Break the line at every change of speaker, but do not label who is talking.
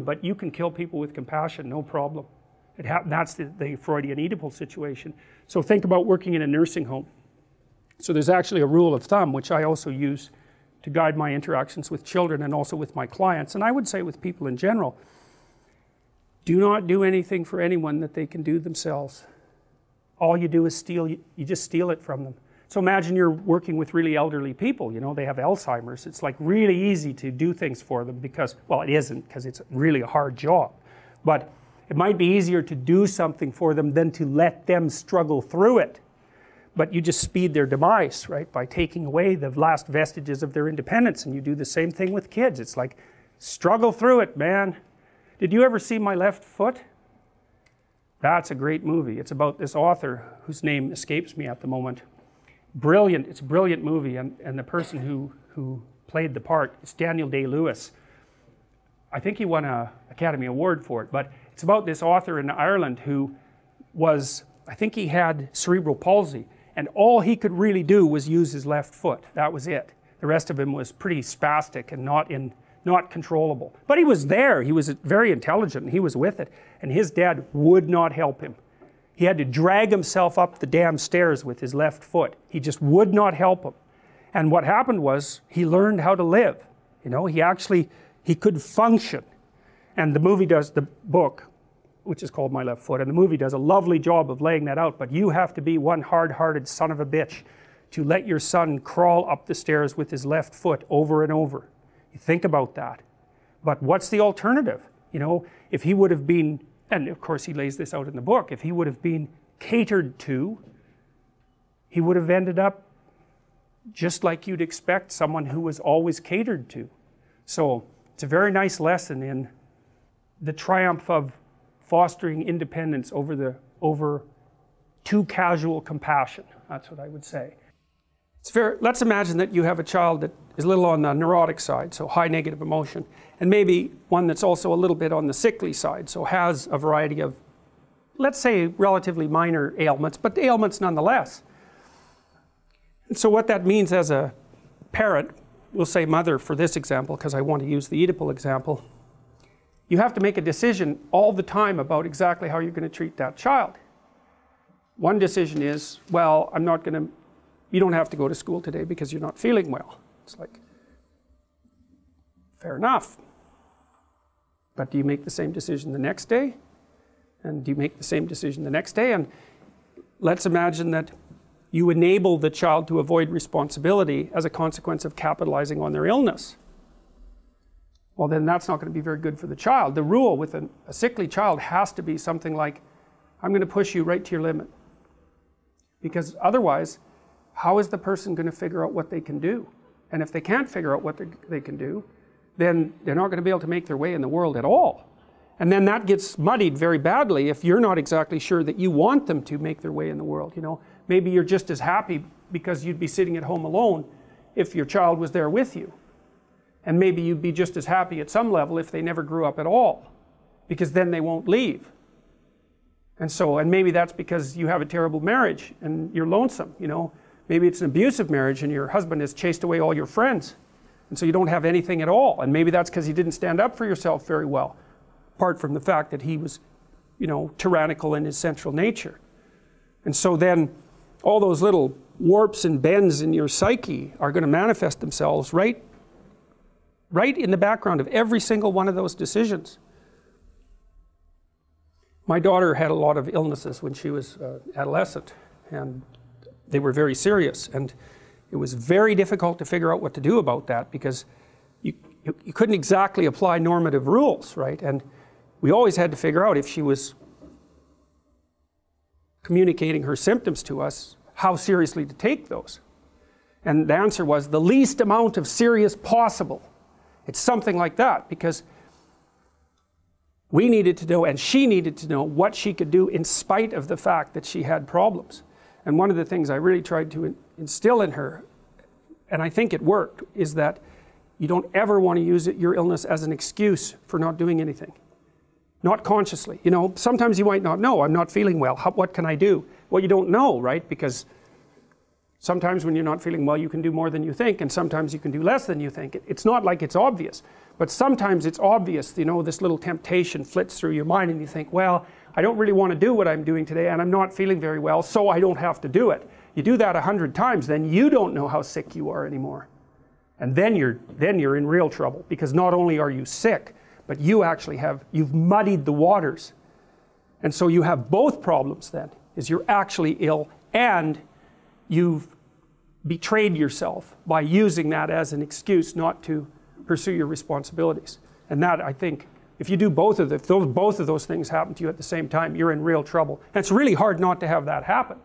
but you can kill people with compassion, no problem. That's the Freudian Oedipal situation. So think about working in a nursing home. So there's actually a rule of thumb, which I also use to guide my interactions with children and also with my clients, and I would say with people in general. Do not do anything for anyone that they can do themselves. All you do is steal, you just steal it from them. So imagine you're working with really elderly people, you know, they have Alzheimer's. It's like really easy to do things for them because, well, it isn't, because it's really a hard job. But it might be easier to do something for them than to let them struggle through it. But you just speed their demise, right, by taking away the last vestiges of their independence. And you do the same thing with kids. It's like, struggle through it, man. Did you ever see My Left Foot? That's a great movie. It's about this author whose name escapes me at the moment. Brilliant, it's a brilliant movie, and the person who played the part is Daniel Day-Lewis. I think he won an Academy Award for it, but it's about this author in Ireland who was, I think he had cerebral palsy, and all he could really do was use his left foot. That was it. The rest of him was pretty spastic and not controllable. But he was there, he was very intelligent, and he was with it, and his dad would not help him. He had to drag himself up the damn stairs with his left foot. He just would not help him. And what happened was, he learned how to live. You know, he could function. And the movie does, the book, which is called My Left Foot, and the movie does a lovely job of laying that out, but you have to be one hard-hearted son of a bitch to let your son crawl up the stairs with his left foot over and over. You think about that. But what's the alternative? You know, if he would have been, and of course he lays this out in the book, if he would have been catered to, he would have ended up just like you'd expect someone who was always catered to. So it's a very nice lesson in the triumph of fostering independence over too casual compassion. That's what I would say. Let's imagine that you have a child that is a little on the neurotic side, so high negative emotion, and maybe one that's also a little bit on the sickly side, so has a variety of, let's say, relatively minor ailments, but ailments nonetheless. And so what that means as a parent, we'll say mother for this example because I want to use the Oedipal example, you have to make a decision all the time about exactly how you're going to treat that child. One decision is, well, you don't have to go to school today because you're not feeling well. It's like, fair enough. But do you make the same decision the next day? And do you make the same decision the next day? And let's imagine that you enable the child to avoid responsibility as a consequence of capitalizing on their illness. Well, then that's not going to be very good for the child. The rule with a sickly child has to be something like, I'm going to push you right to your limit. Because otherwise, how is the person going to figure out what they can do? And if they can't figure out what they can do, then they're not going to be able to make their way in the world at all. And then that gets muddied very badly if you're not exactly sure that you want them to make their way in the world. You know, maybe you're just as happy because you'd be sitting at home alone if your child was there with you. And maybe you'd be just as happy at some level if they never grew up at all, because then they won't leave. And maybe that's because you have a terrible marriage and you're lonesome, you know. Maybe it's an abusive marriage and your husband has chased away all your friends, and so you don't have anything at all. And maybe that's because you didn't stand up for yourself very well, apart from the fact that he was, you know, tyrannical in his central nature. And so then all those little warps and bends in your psyche are going to manifest themselves right in the background of every single one of those decisions. My daughter had a lot of illnesses when she was adolescent, and they were very serious, and it was very difficult to figure out what to do about that because you couldn't exactly apply normative rules, right? And we always had to figure out if she was communicating her symptoms to us, how seriously to take those. And the answer was the least amount of serious possible. It's something like that, because we needed to know, and she needed to know, what she could do in spite of the fact that she had problems. And one of the things I really tried to instill in her, and I think it worked, is that you don't ever want to use your illness as an excuse for not doing anything. Not consciously. You know, sometimes you might not know, I'm not feeling well, what can I do? Well, you don't know, right? Because Sometimes when you're not feeling well, you can do more than you think, and sometimes you can do less than you think. It's not like it's obvious, but sometimes it's obvious, you know, this little temptation flits through your mind and you think, well, I don't really want to do what I'm doing today and I'm not feeling very well, so I don't have to do it. You do that 100 times, then you don't know how sick you are anymore. And then you're in real trouble, because not only are you sick, but you've muddied the waters. And so you have both problems then, is you're actually ill and you've betrayed yourself by using that as an excuse not to pursue your responsibilities. And that, I think, if you do both of those things happen to you at the same time, you're in real trouble. And it's really hard not to have that happen.